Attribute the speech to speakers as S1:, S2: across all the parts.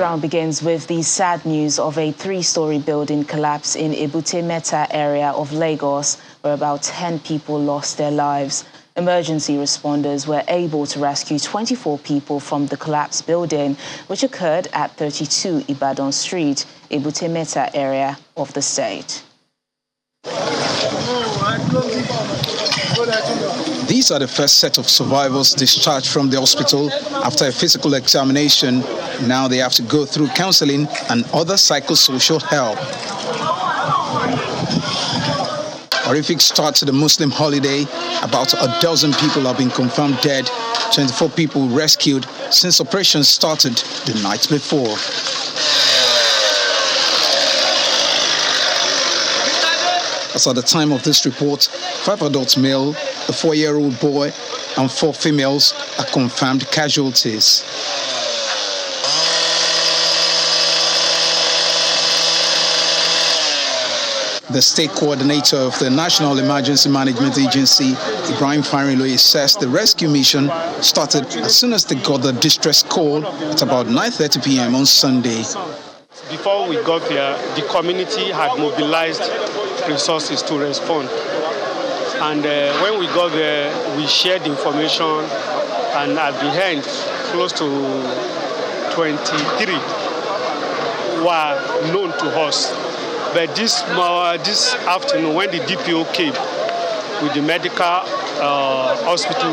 S1: round begins with the sad news of a three-story building collapse in Ebute Metta area of Lagos, where about 10 people lost their lives. Emergency responders were able to rescue 24 people from the collapsed building, which occurred at 32 Ibadan Street, Ebute Metta area of the state.
S2: These are the first set of survivors discharged from the hospital after a physical examination. Now they have to go through counseling and other psychosocial help. Horrific start to the Muslim holiday. About a dozen people have been confirmed dead, 24 people rescued since operations started the night before. As at the time of this report, 5 adult male, a 4-year-old boy, and 4 females are confirmed casualties. The state coordinator of the National Emergency Management Agency, Ibrahim Farinloye, says the rescue mission started as soon as they got the distress call at about 9:30 p.m. on Sunday.
S3: Before we got there, the community had mobilized resources to respond. And when we got there, we shared information, and at the end, close to 23 were known to us. But this afternoon, when the DPO came with the medical hospital,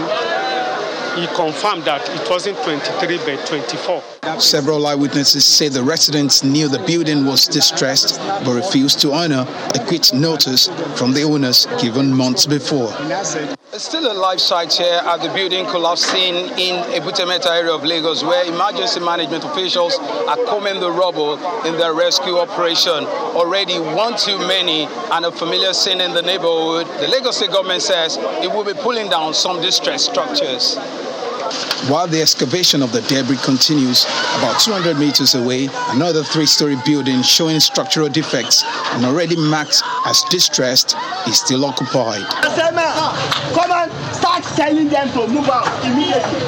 S3: he confirmed that it wasn't 23 but 24.
S2: Several eyewitnesses say the residents knew the building was distressed but refused to honor a quit notice from the owners given months before. It's still a live site here at the building collapse scene in Ebute Metta area of Lagos, where emergency management officials are combing the rubble in their rescue operation. Already one too many and a familiar scene in the neighborhood. The Lagos State government says it will be pulling down some distressed structures. While the excavation of the debris continues, about 200 meters away, another 3-story building showing structural defects and already marked as distressed is still occupied.
S4: Come on, start telling them to move out immediately.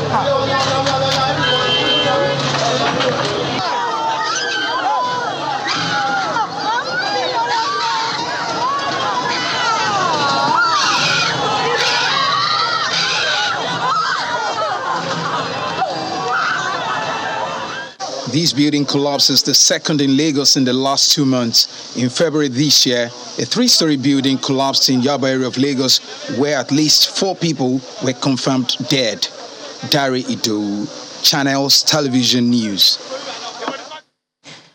S2: This building collapse is the second in Lagos in the last 2 months. In February this year, a 3-story building collapsed in Yaba area of Lagos, where at least 4 people were confirmed dead. Dari Ido, Channels Television News.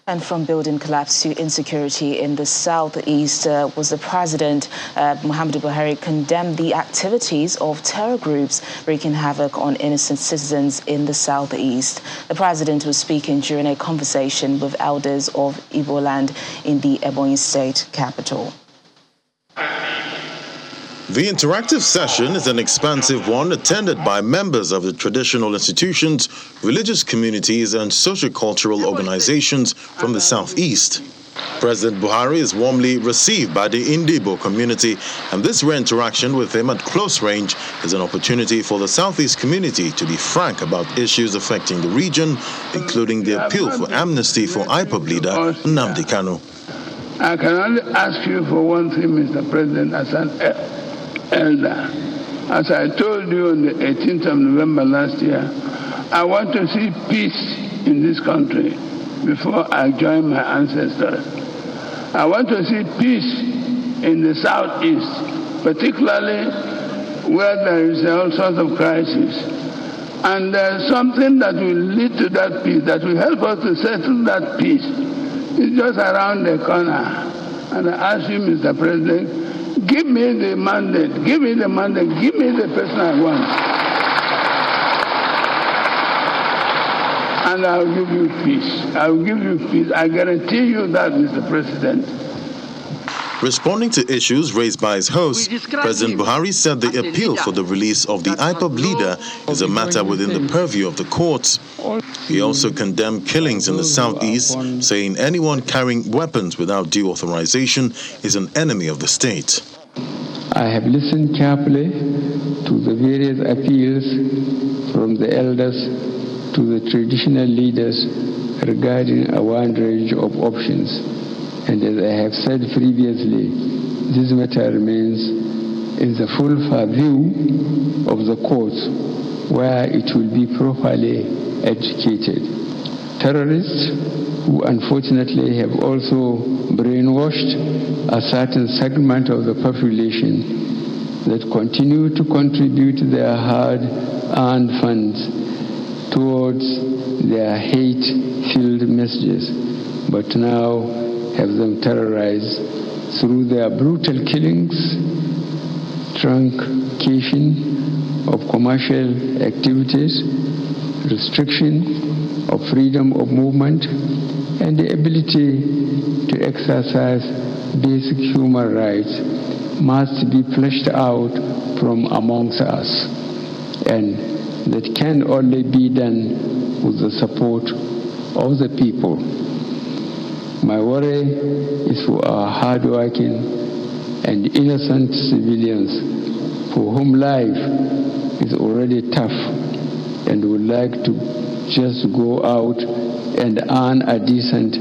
S1: And from building collapse to insecurity in the southeast, was the president, Muhammadu Buhari, condemned the activities of terror groups wreaking havoc on innocent citizens in the southeast. The president was speaking during a conversation with elders of Igbo land in the Ebonyi state capital.
S5: The interactive session is an expansive one attended by members of the traditional institutions, religious communities, and socio-cultural organizations from the southeast. President Buhari is warmly received by the Indibo community, and this rare interaction with him at close range is an opportunity for the southeast community to be frank about issues affecting the region, including the appeal for amnesty for IPOB leader Nnamdi Kanu.
S6: I can only ask you for one thing, Mr. President, as an elder. As I told you on the 18th of November last year, I want to see peace in this country before I join my ancestors. I want to see peace in the southeast, particularly where there is all sorts of crisis. And there's something that will lead to that peace, that will help us to settle that peace. It's just around the corner. And I ask you, Mr. President, give me the mandate, give me the person I want. And I'll give you peace. I'll give you peace. I guarantee you that, Mr. President.
S5: Responding to issues raised by his host, President Buhari said the appeal for the release of the IPOB leader is a matter within the purview of the courts. He also condemned killings in the southeast, saying anyone carrying weapons without due authorization is an enemy of the state.
S7: I have listened carefully to the various appeals from the elders to the traditional leaders regarding a wide range of options. And as I have said previously, this matter remains in the full purview of the courts, where it will be properly educated. Terrorists who unfortunately have also brainwashed a certain segment of the population that continue to contribute their hard-earned funds towards their hate-filled messages, but now have them terrorized through their brutal killings, truncation of commercial activities, restriction of freedom of movement, and the ability to exercise basic human rights must be fleshed out from amongst us, and that can only be done with the support of the people. My worry is for our hard-working and innocent civilians for whom life is already tough and would like to just go out and earn a decent,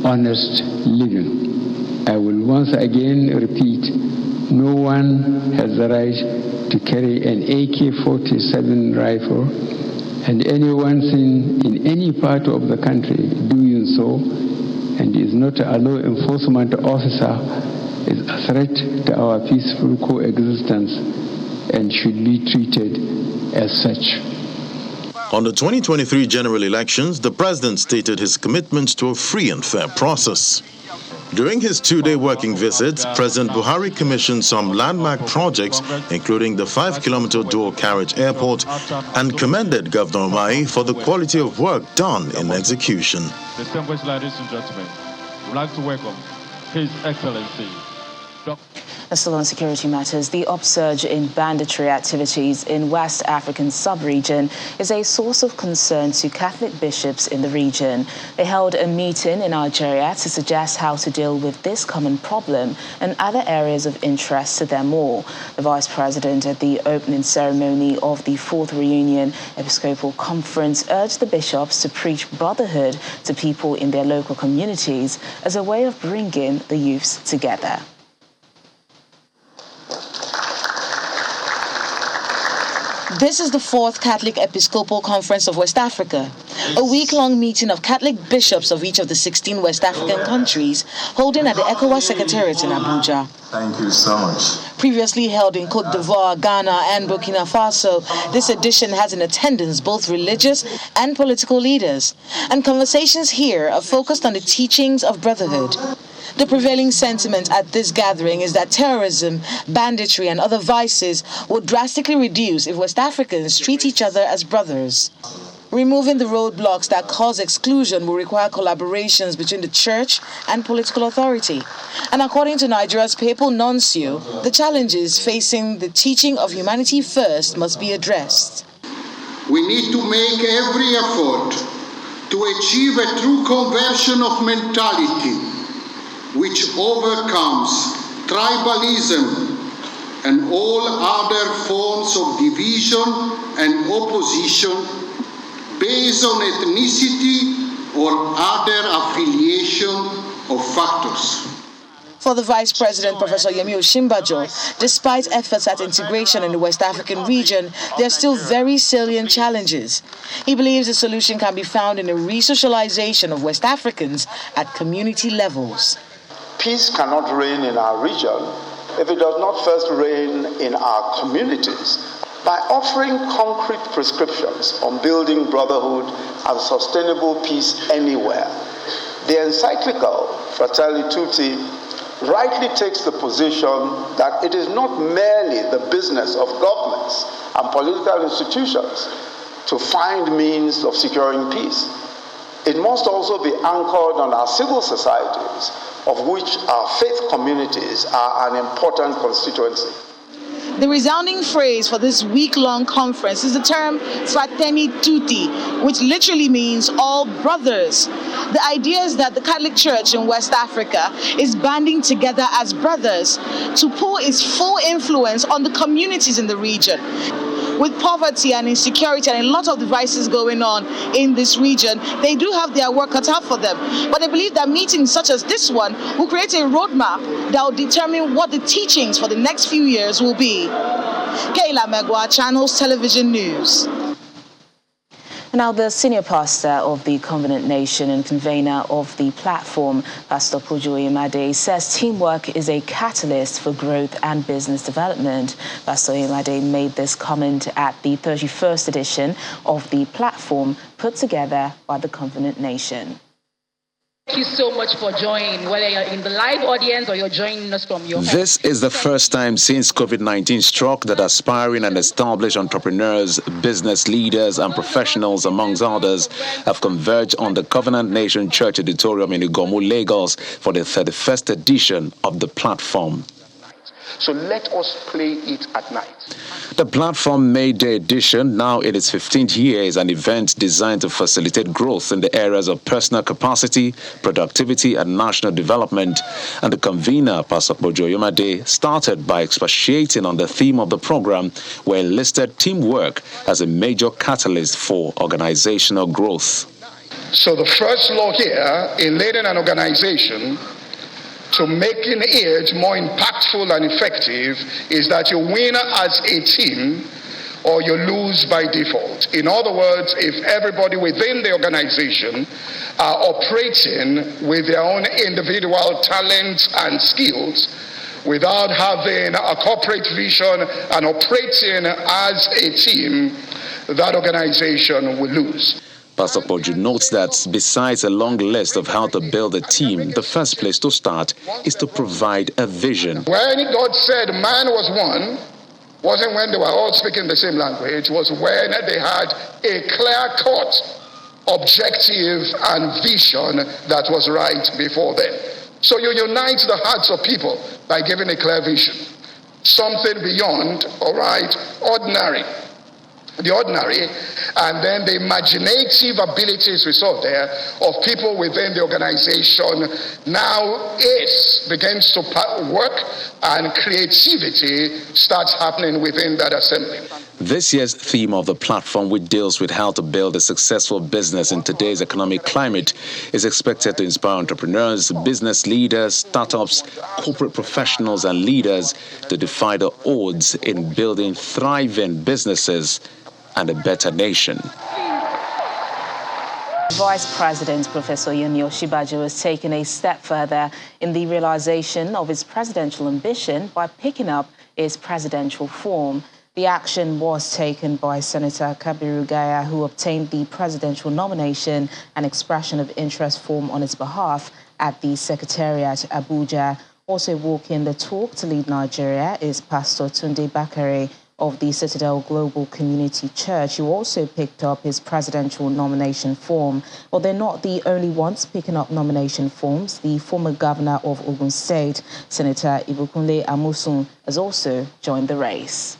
S7: honest living. I will once again repeat, no one has the right to carry an AK-47 rifle, and anyone seen in any part of the country doing so and is not a law enforcement officer is a threat to our peaceful coexistence and should be treated as such.
S5: On the 2023 general elections, the president stated his commitment to a free and fair process. During his two-day working visit, President Buhari commissioned some landmark projects, including the 5-kilometer dual-carriage airport, and commended Governor Mai for the quality of work done in execution.
S8: Distinguished ladies and gentlemen, we'd like to welcome His Excellency
S1: Still on security matters, the upsurge in banditry activities in West African sub-region is a source of concern to Catholic bishops in the region. They held a meeting in Algeria to suggest how to deal with this common problem and other areas of interest to them all. The Vice President at the opening ceremony of the 4th Reunion Episcopal Conference urged the bishops to preach brotherhood to people in their local communities as a way of bringing the youths together.
S9: This is the 4th Catholic Episcopal Conference of West Africa, a week-long meeting of Catholic bishops of each of the 16 West African countries, holding at the ECOWAS Secretariat in Abuja.
S10: Thank you so much.
S9: Previously held in Côte d'Ivoire, Ghana, and Burkina Faso, this edition has in attendance both religious and political leaders, and conversations here are focused on the teachings of brotherhood. The prevailing sentiment at this gathering is that terrorism, banditry, and other vices will drastically reduce if West Africans treat each other as brothers. Removing the roadblocks that cause exclusion will require collaborations between the church and political authority. And according to Nigeria's papal nuncio, the challenges facing the teaching of humanity first must be addressed.
S11: We need to make every effort to achieve a true conversion of mentality which overcomes tribalism and all other forms of division and opposition based on ethnicity or other affiliation of factors.
S9: For the Vice President, Professor Yemi Osinbajo, despite efforts at integration in the West African region, there are still very salient challenges. He believes the solution can be found in a re-socialization of West Africans at community levels.
S12: Peace cannot reign in our region if it does not first reign in our communities. By offering concrete prescriptions on building brotherhood and sustainable peace anywhere, the encyclical Fratelli Tutti rightly takes the position that it is not merely the business of governments and political institutions to find means of securing peace. It must also be anchored on our civil societies, of which our faith communities are an important constituency.
S9: The resounding phrase for this week-long conference is the term Fratelli Tutti, which literally means all brothers. The idea is that the Catholic Church in West Africa is banding together as brothers to pull its full influence on the communities in the region. with poverty and insecurity and a lot of devices going on in this region, they do have their work cut out for them. But I believe that meetings such as this one will create a roadmap that will determine what the teachings for the next few years will be. Kayla Megwa, Channels Television News.
S1: Now, the senior pastor of the Covenant Nation and convener of the platform, Pastor Pojo Imade, says teamwork is a catalyst for growth and business development. Pastor Imade made this comment at the 31st edition of the platform put together by the Covenant Nation.
S10: Thank you so much for joining, whether you're in the live audience or you're joining us from your home.
S13: This is the first time since COVID-19 struck that aspiring and established entrepreneurs, business leaders, and professionals, amongst others, have converged on the Covenant Nation Church Auditorium in Igomu, Lagos, for the 31st edition of the platform.
S14: So let us play it at night.
S13: The platform May Day edition, now in its 15th year, is an event designed to facilitate growth in the areas of personal capacity, productivity, and national development. And the convener, Pastor Pojo Imade, started by expatiating on the theme of the program, where he listed teamwork as a major catalyst for organizational growth.
S14: So the first law here in leading an organization to making it more impactful and effective is that you win as a team or you lose by default. In other words, if everybody within the organization are operating with their own individual talents and skills without having a corporate vision and operating as a team, that organization will lose.
S13: Pastor Poju notes that besides a long list of how to build a team, the first place to start is to provide a vision.
S14: When God said man was one, wasn't when they were all speaking the same language, was when they had a clear-cut objective and vision that was right before them. So you unite the hearts of people by giving a clear vision, something beyond, the ordinary, and then the imaginative abilities we saw there of people within the organization. Now it begins to work and creativity starts happening within that assembly.
S13: This year's theme of the platform, which deals with how to build a successful business in today's economic climate, is expected to inspire entrepreneurs, business leaders, startups, corporate professionals, and leaders to defy the odds in building thriving businesses and a better nation.
S1: Vice President Professor Yemi Osinbajo has taken a step further in the realization of his presidential ambition by picking up his presidential form. The action was taken by Senator Kabiru Gaya, who obtained the presidential nomination and expression of interest form on his behalf at the Secretariat, Abuja. Also walking the talk to lead Nigeria is Pastor Tunde Bakare of the Citadel Global Community Church, who also picked up his presidential nomination form. Well, they're not the only ones picking up nomination forms. The former governor of Ogun State, Senator Ibukunle Amosun, has also joined the race.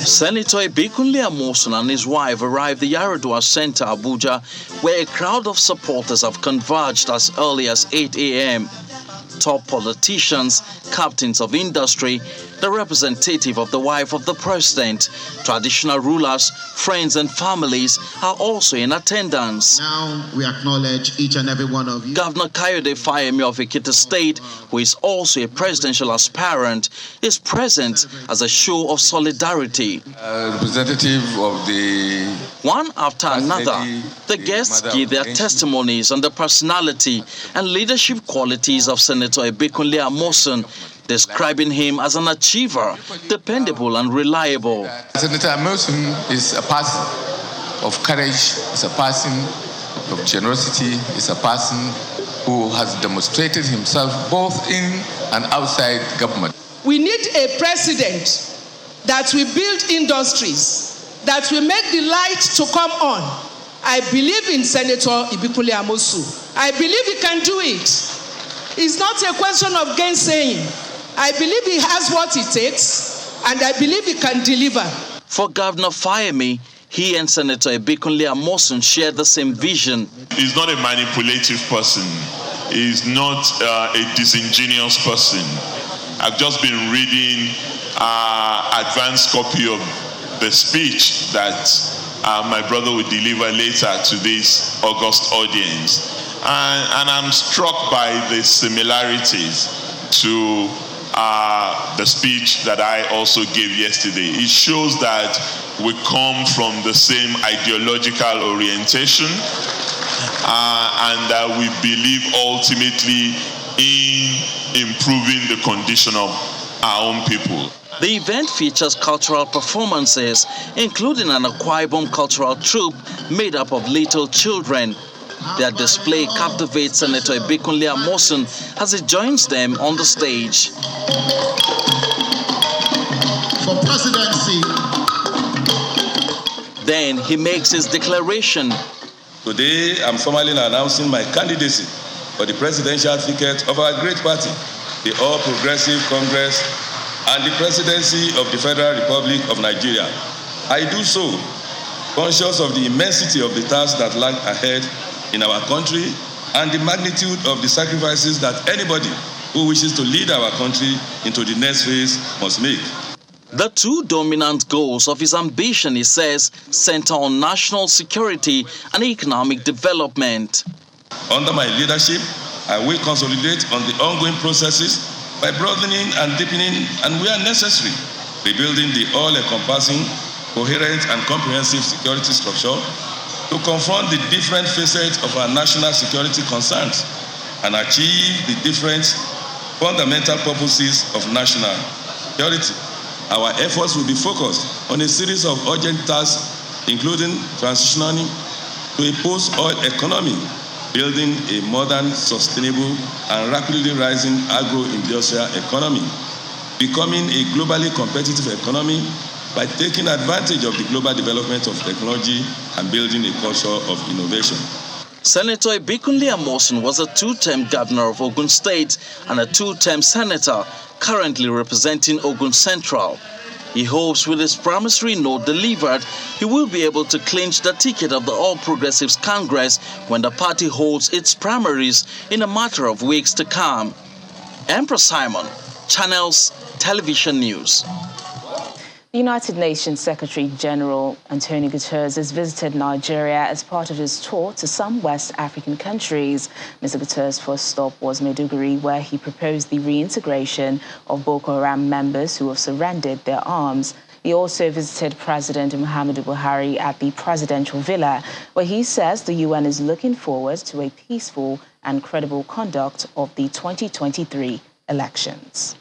S15: Senator Ibukunle Amosun and his wife arrived at the Yaradua Center, Abuja, where a crowd of supporters have converged as early as 8 a.m. Top politicians, captains of industry, the representative of the wife of the president, traditional rulers, friends and families are also in attendance.
S16: Now we acknowledge each and every one of you.
S15: Governor Kayode Fayemi of Ekiti State, who is also a presidential aspirant, is present as a show of solidarity.
S17: Representative of the...
S15: One after another, the guests give their testimonies on the personality and leadership qualities of Senator Ibukunle Amosun, describing him as an achiever, dependable and reliable.
S17: Senator Amosun is a person of courage, is a person of generosity, is a person who has demonstrated himself both in and outside government.
S18: We need a president that will build industries, that will make the light to come on. I believe in Senator Ibukunle Amosun. I believe he can do it. It's not a question of gainsaying. I believe he has what it takes, and I believe he can deliver.
S15: For Governor Fayemi, he and Senator Ibukunle Amosun share the same vision.
S19: He's not a manipulative person. He's not a disingenuous person. I've just been reading advanced copy of the speech that my brother will deliver later to this august audience. And I'm struck by the similarities to the speech that I also gave yesterday. It shows that we come from the same ideological orientation and that we believe ultimately in improving the condition of our own people.
S15: The event features cultural performances, including an Akwa Ibom cultural troupe made up of little children. Their display captivates Senator Ebekun Amosun as he joins them on the stage.
S16: For presidency.
S15: Then he makes his declaration.
S20: Today, I'm formally announcing my candidacy for the presidential ticket of our great party, the All Progressive Congress, and the presidency of the Federal Republic of Nigeria. I do so conscious of the immensity of the task that lie ahead in our country and the magnitude of the sacrifices that anybody who wishes to lead our country into the next phase must make.
S15: The two dominant goals of his ambition, he says, center on national security and economic development.
S20: Under my leadership, I will consolidate on the ongoing processes by broadening and deepening, and where necessary, rebuilding the all-encompassing, coherent and comprehensive security structure to confront the different facets of our national security concerns and achieve the different fundamental purposes of national security. Our efforts will be focused on a series of urgent tasks, including transitioning to a post-oil economy, building a modern, sustainable, and rapidly rising agro-industrial economy, becoming a globally competitive economy by taking advantage of the global development of technology and building a culture of innovation.
S15: Senator Ebekun Amosun was a two-term governor of Ogun State and a two-term senator, currently representing Ogun Central. He hopes with his promissory note delivered, he will be able to clinch the ticket of the All Progressives Congress when the party holds its primaries in a matter of weeks to come. Emperor Simon, Channels Television News.
S1: The United Nations Secretary General Antonio Guterres has visited Nigeria as part of his tour to some West African countries. Mr. Guterres' first stop was Maiduguri, where he proposed the reintegration of Boko Haram members who have surrendered their arms. He also visited President Muhammadu Buhari at the presidential villa, where he says the UN is looking forward to a peaceful and credible conduct of the 2023 elections.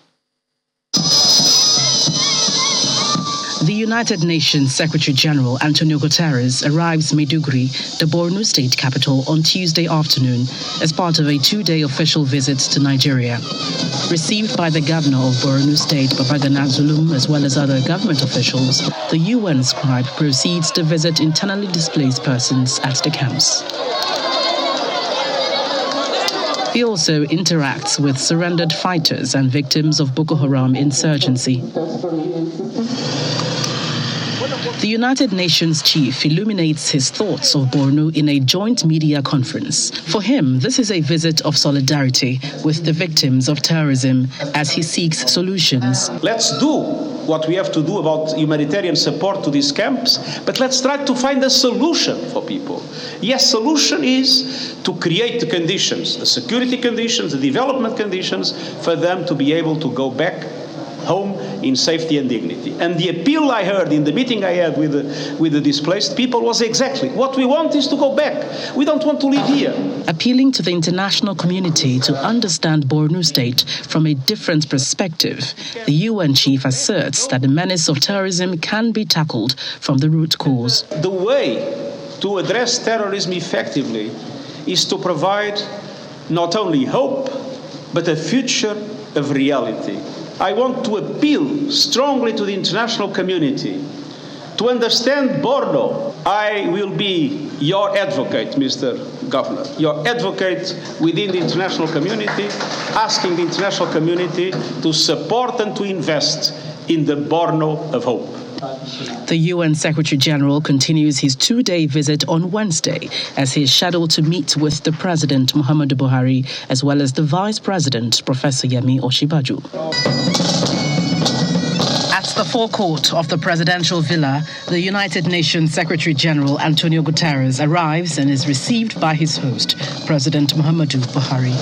S21: The United Nations Secretary-General Antonio Guterres arrives Maiduguri, the Borno state capital, on Tuesday afternoon as part of a two-day official visit to Nigeria. Received by the governor of Borno State, Babagana Zulum, as well as other government officials, the UN scribe proceeds to visit internally displaced persons at the camps. He also interacts with surrendered fighters and victims of Boko Haram insurgency. The United Nations chief illuminates his thoughts of Borno in a joint media conference. For him, this is a visit of solidarity with the victims of terrorism as he seeks solutions.
S22: Let's do what we have to do about humanitarian support to these camps, but let's try to find a solution for people. Yes, solution is to create the conditions, the security conditions, the development conditions for them to be able to go back home in safety and dignity. And the appeal I heard in the meeting I had with the displaced people was exactly, what we want is to go back. We don't want to live here.
S21: Appealing to the international community to understand Borno State from a different perspective, the UN chief asserts that the menace of terrorism can be tackled from the root cause.
S22: The way to address terrorism effectively is to provide not only hope, but a future of reality. I want to appeal strongly to the international community to understand Borno. I will be your advocate, Mr. Governor, your advocate within the international community, asking the international community to support and to invest in the Borno of hope.
S21: The UN Secretary General continues his two-day visit on Wednesday as he is scheduled to meet with the President Muhammadu Buhari as well as the Vice President Professor Yemi Osinbajo. At the forecourt of the presidential villa, the United Nations Secretary General Antonio Guterres arrives and is received by his host, President Muhammadu Buhari.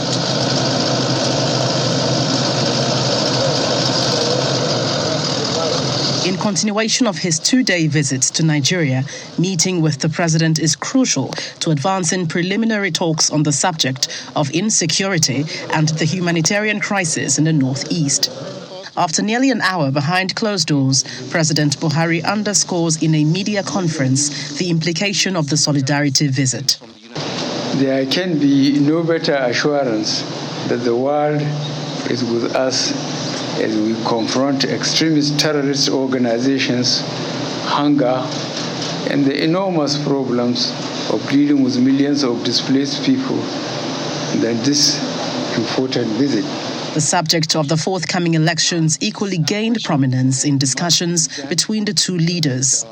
S21: In continuation of his two-day visit to Nigeria, meeting with the president is crucial to advancing preliminary talks on the subject of insecurity and the humanitarian crisis in the northeast. After nearly an hour behind closed doors, President Buhari underscores in a media conference the implication of the solidarity visit.
S7: There can be no better assurance that the world is with us as we confront extremist terrorist organizations, hunger, and the enormous problems of dealing with millions of displaced people than this important visit.
S21: The subject of the forthcoming elections equally gained prominence in discussions between the two leaders.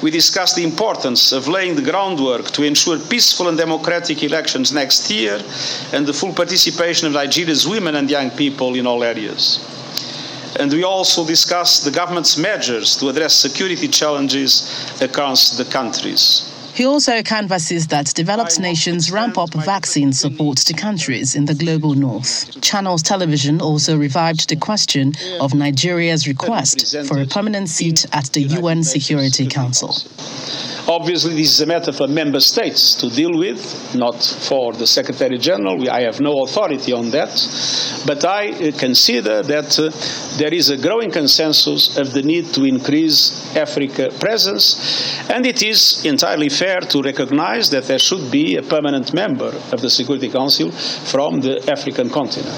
S22: We discussed the importance of laying the groundwork to ensure peaceful and democratic elections next year and the full participation of Nigeria's women and young people in all areas. And we also discussed the government's measures to address security challenges across the countries.
S21: He also canvasses that developed nations ramp up vaccine support to countries in the global north. Channels Television also revived the question of Nigeria's request for a permanent seat at the UN Security Council.
S22: Obviously, this is a matter for member states to deal with, not for the Secretary General. I have no authority on that. But I consider that there is a growing consensus of the need to increase Africa presence, and it is entirely fair to recognize that there should be a permanent member of the Security Council from the African continent.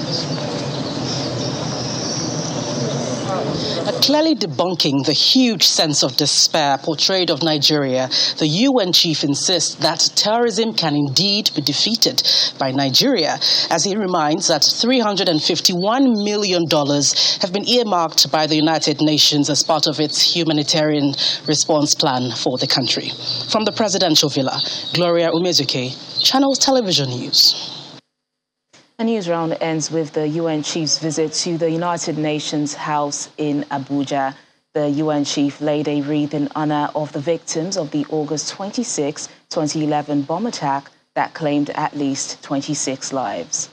S21: Clearly debunking the huge sense of despair portrayed of Nigeria, the UN chief insists that terrorism can indeed be defeated by Nigeria, as he reminds that $351 million have been earmarked by the United Nations as part of its humanitarian response plan for the country. From the presidential villa, Gloria Umezuke, Channels Television News.
S1: A news round ends with the UN chief's visit to the United Nations House in Abuja. The UN chief laid a wreath in honor of the victims of the August 26, 2011 bomb attack that claimed at least 26 lives.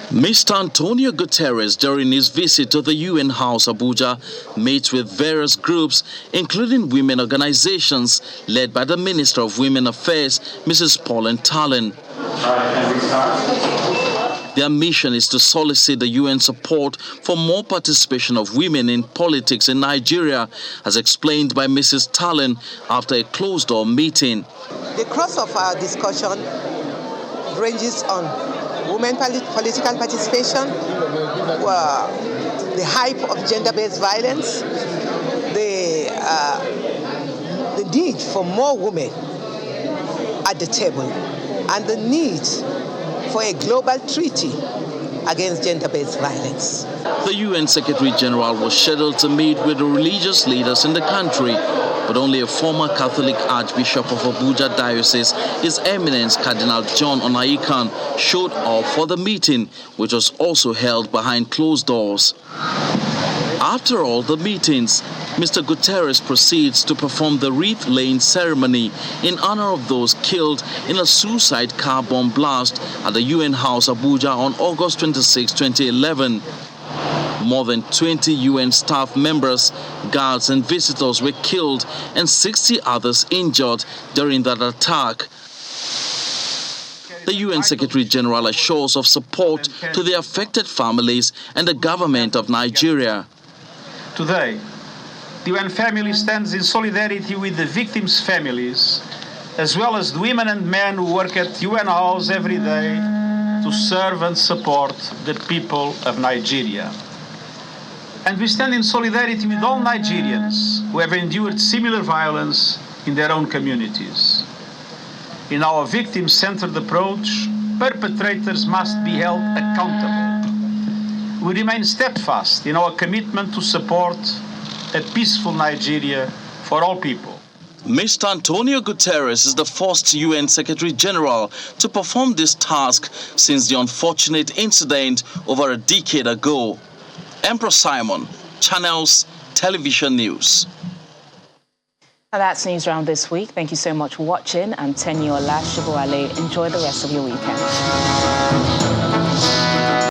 S15: Mr. Antonio Guterres, during his visit to the UN House Abuja, met with various groups, including women organizations led by the Minister of Women Affairs, Mrs. Pauline Tallen. Their mission is to solicit the UN support for more participation of women in politics in Nigeria, as explained by Mrs. Tallen after a closed-door meeting.
S3: The crux of our discussion ranges on women political participation, the hype of gender-based violence, the need for more women at the table, and the need for a global treaty against gender-based violence.
S15: The UN Secretary General was scheduled to meet with the religious leaders in the country, but only a former Catholic Archbishop of Abuja Diocese, His Eminence Cardinal John Onaikan, showed up for the meeting, which was also held behind closed doors. After all the meetings, Mr. Guterres proceeds to perform the wreath-laying ceremony in honor of those killed in a suicide car bomb blast at the UN House Abuja on August 26, 2011. More than 20 UN staff members, guards and visitors were killed and 60 others injured during that attack. The UN Secretary General assures of support to the affected families and the government of Nigeria.
S22: Today, the UN family stands in solidarity with the victims' families, as well as the women and men who work at UN House every day to serve and support the people of Nigeria. And we stand in solidarity with all Nigerians who have endured similar violence in their own communities. In our victim-centered approach, perpetrators must be held accountable. we remain steadfast in our commitment to support a peaceful Nigeria for all people.
S15: Mr. Antonio Guterres is the first UN Secretary General to perform this task since the unfortunate incident over a decade ago. Emperor Simon, Channels Television News.
S1: And that's News Round this week. Thank you so much for watching. I'm Tenyo Olashibuale. Enjoy the rest of your weekend.